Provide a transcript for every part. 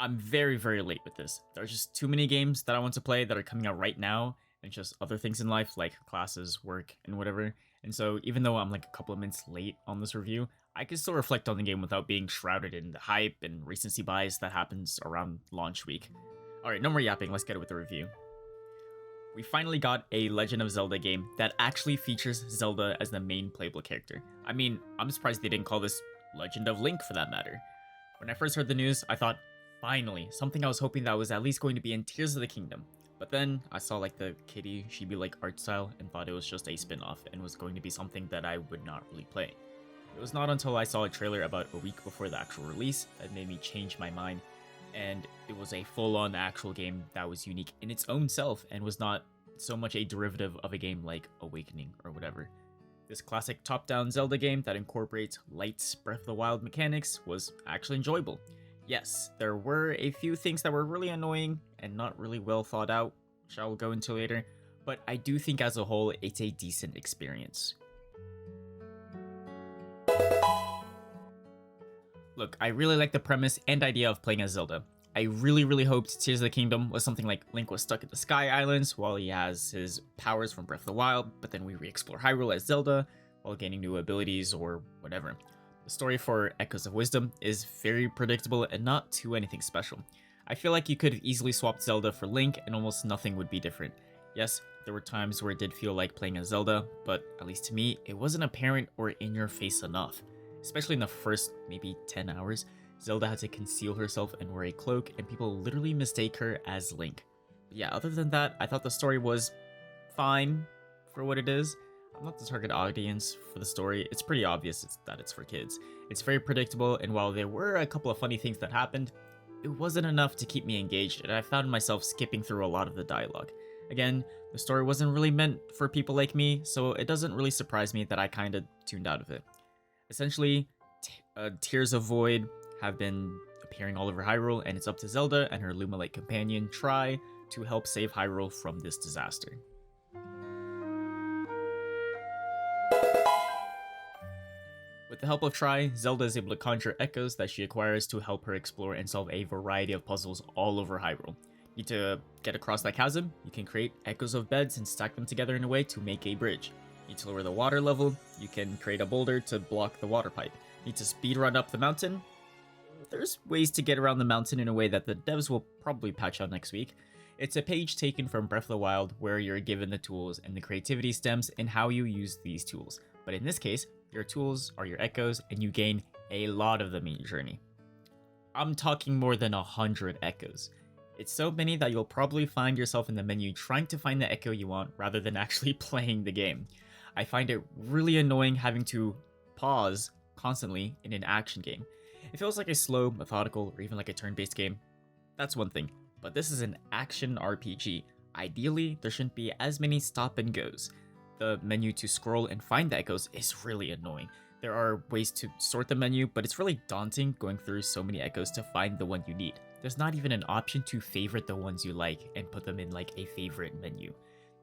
I'm very, very late with this. There are just too many games that I want to play that are coming out right now, and just other things in life like classes, work, and whatever. And so, even though I'm like a couple of minutes late on this review, I can still reflect on the game without being shrouded in the hype and recency bias that happens around launch week. Alright, no more yapping, let's get it with the review. We finally got a Legend of Zelda game that actually features Zelda as the main playable character. I mean, I'm surprised they didn't call this Legend of Link for that matter. When I first heard the news, I thought, finally, something I was hoping that was at least going to be in Tears of the Kingdom. But then I saw like the kitty chibi-like art style and thought it was just a spin-off and was going to be something that I would not really play. It was not until I saw a trailer about a week before the actual release that made me change my mind, and it was a full-on actual game that was unique in its own self and was not so much a derivative of a game like Awakening or whatever. This classic top-down Zelda game that incorporates Light's Breath of the Wild mechanics was actually enjoyable. Yes, there were a few things that were really annoying and not really well thought out, which I'll go into later, but I do think as a whole it's a decent experience. Look, I really like the premise and idea of playing as Zelda. I really hoped Tears of the Kingdom was something like Link was stuck at the Sky Islands while he has his powers from Breath of the Wild, but then we re-explore Hyrule as Zelda while gaining new abilities or whatever. The story for Echoes of Wisdom is very predictable and not too anything special. I feel like you could have easily swapped Zelda for Link and almost nothing would be different. Yes, there were times where it did feel like playing as Zelda, but at least to me, it wasn't apparent or in your face enough. Especially in the first maybe 10 hours, Zelda had to conceal herself and wear a cloak, and people literally mistake her as Link. But yeah, other than that, I thought the story was fine for what it is. I'm not the target audience for the story. It's pretty obvious that it's for kids. It's very predictable, and while there were a couple of funny things that happened, it wasn't enough to keep me engaged, and I found myself skipping through a lot of the dialogue. Again, the story wasn't really meant for people like me, so it doesn't really surprise me that I kinda tuned out of it. Essentially, Tears of Void have been appearing all over Hyrule, and it's up to Zelda and her Luma-like companion, Tri, to help save Hyrule from this disaster. With the help of Tri, Zelda is able to conjure echoes that she acquires to help her explore and solve a variety of puzzles all over Hyrule. Need to get across that chasm? You can create echoes of beds and stack them together in a way to make a bridge. Need to lower the water level? You can create a boulder to block the water pipe. Need to speedrun up the mountain? There's ways to get around the mountain in a way that the devs will probably patch out next week. It's a page taken from Breath of the Wild where you're given the tools and the creativity stems in how you use these tools. But in this case, your tools are your echoes and you gain a lot of them in your journey. I'm talking more than 100 echoes. It's so many that you'll probably find yourself in the menu trying to find the echo you want rather than actually playing the game. I find it really annoying having to pause constantly in an action game. It feels like a slow, methodical, or even like a turn-based game. That's one thing, but this is an action RPG. Ideally, there shouldn't be as many stop and goes. The menu to scroll and find the echoes is really annoying. There are ways to sort the menu, but it's really daunting going through so many echoes to find the one you need. There's not even an option to favorite the ones you like and put them in like a favorite menu.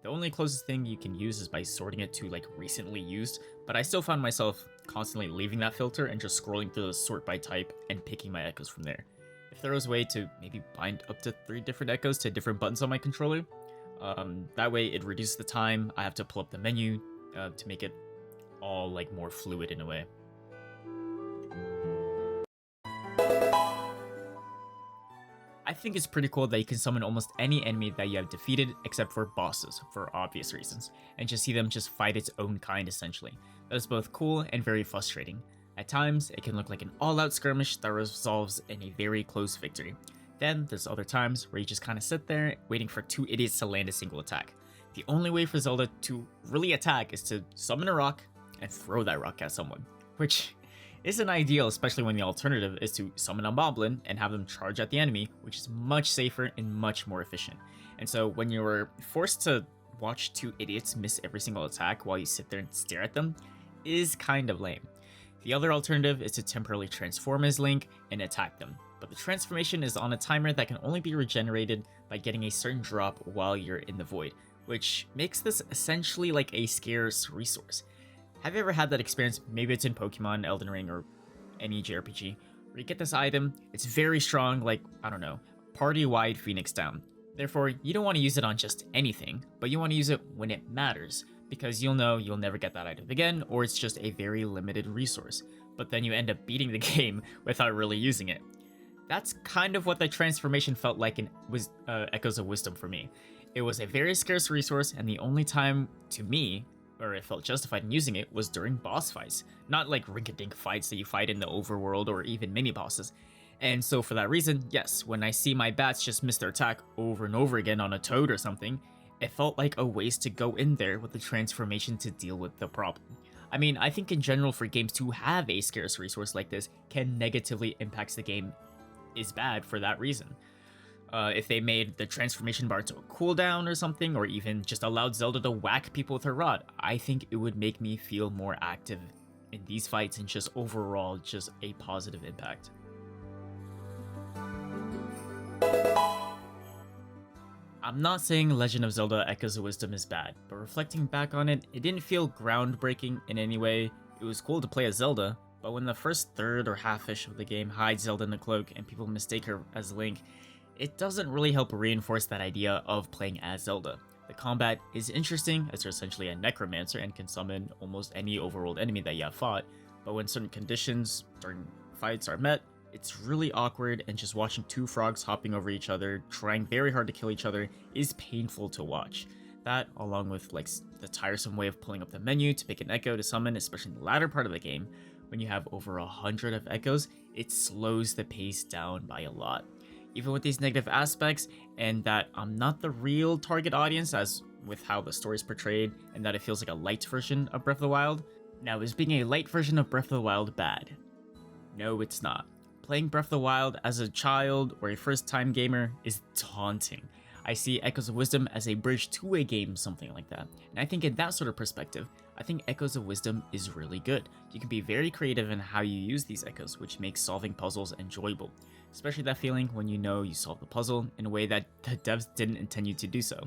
The only closest thing you can use is by sorting it to like recently used, but I still found myself constantly leaving that filter and just scrolling through the sort by type and picking my echoes from there. If there was a way to maybe bind up to 3 different echoes to different buttons on my controller, that way it reduces the time I have to pull up the menu to make it all like more fluid in a way. I think it's pretty cool that you can summon almost any enemy that you have defeated except for bosses, for obvious reasons, and just see them just fight its own kind essentially. That is both cool and very frustrating. At times, it can look like an all-out skirmish that resolves in a very close victory. Then, there's other times where you just kinda sit there waiting for 2 idiots to land a single attack. The only way for Zelda to really attack is to summon a rock and throw that rock at someone, which isn't ideal, especially when the alternative is to summon a moblin and have them charge at the enemy, which is much safer and much more efficient. And so when you're forced to watch 2 idiots miss every single attack while you sit there and stare at them, is kind of lame. The other alternative is to temporarily transform as Link and attack them, but the transformation is on a timer that can only be regenerated by getting a certain drop while you're in the void, which makes this essentially like a scarce resource. Have you ever had that experience? Maybe it's in Pokemon, Elden Ring, or any JRPG, where you get this item, it's very strong, like, I don't know, party-wide Phoenix Down. Therefore, you don't want to use it on just anything, but you want to use it when it matters, because you'll know you'll never get that item again, or it's just a very limited resource. But then you end up beating the game without really using it. That's kind of what the transformation felt like in Echoes of Wisdom for me. It was a very scarce resource, and the only time, to me, where it felt justified in using it was during boss fights. Not like rink-a-dink fights that you fight in the overworld or even mini-bosses. And so for that reason, yes, when I see my bats just miss their attack over and over again on a toad or something, it felt like a waste to go in there with the transformation to deal with the problem. I mean, I think in general for games to have a scarce resource like this can negatively impact the game is bad for that reason. If they made the transformation bar to a cooldown or something, or even just allowed Zelda to whack people with her rod, I think it would make me feel more active in these fights and just overall just a positive impact. I'm not saying Legend of Zelda Echoes of Wisdom is bad, but reflecting back on it, it didn't feel groundbreaking in any way. It was cool to play as Zelda, but when the first third or half-ish of the game hides Zelda in a cloak and people mistake her as Link, it doesn't really help reinforce that idea of playing as Zelda. The combat is interesting, as you're essentially a necromancer and can summon almost any overworld enemy that you have fought, but when certain conditions during fights are met, it's really awkward, and just watching two frogs hopping over each other, trying very hard to kill each other, is painful to watch. That, along with like the tiresome way of pulling up the menu to pick an echo to summon, especially in the latter part of the game, when you have over 100 of echoes, it slows the pace down by a lot. Even with these negative aspects, and that I'm not the real target audience as with how the story is portrayed, and that it feels like a light version of Breath of the Wild. Now, is being a light version of Breath of the Wild bad? No, it's not. Playing Breath of the Wild as a child or a first-time gamer is daunting. I see Echoes of Wisdom as a bridge to a game, something like that. And I think in that sort of perspective, I think Echoes of Wisdom is really good. You can be very creative in how you use these echoes, which makes solving puzzles enjoyable. Especially that feeling when you know you solved the puzzle in a way that the devs didn't intend you to do so.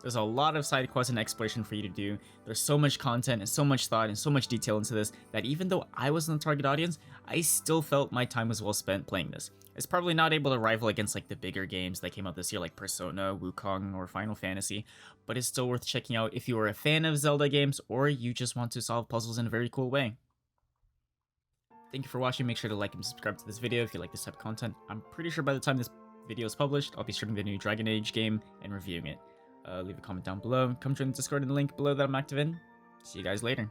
There's a lot of side quests and exploration for you to do. There's so much content and so much thought and so much detail into this that even though I wasn't the target audience, I still felt my time was well spent playing this. It's probably not able to rival against like the bigger games that came out this year like Persona, Wukong, or Final Fantasy, but it's still worth checking out if you are a fan of Zelda games or you just want to solve puzzles in a very cool way. Thank you for watching. Make sure to like and subscribe to this video if you like this type of content. I'm pretty sure by the time this video is published, I'll be streaming the new Dragon Age game and reviewing it. Leave a comment down below. Come join the Discord in the link below that I'm active in. See you guys later.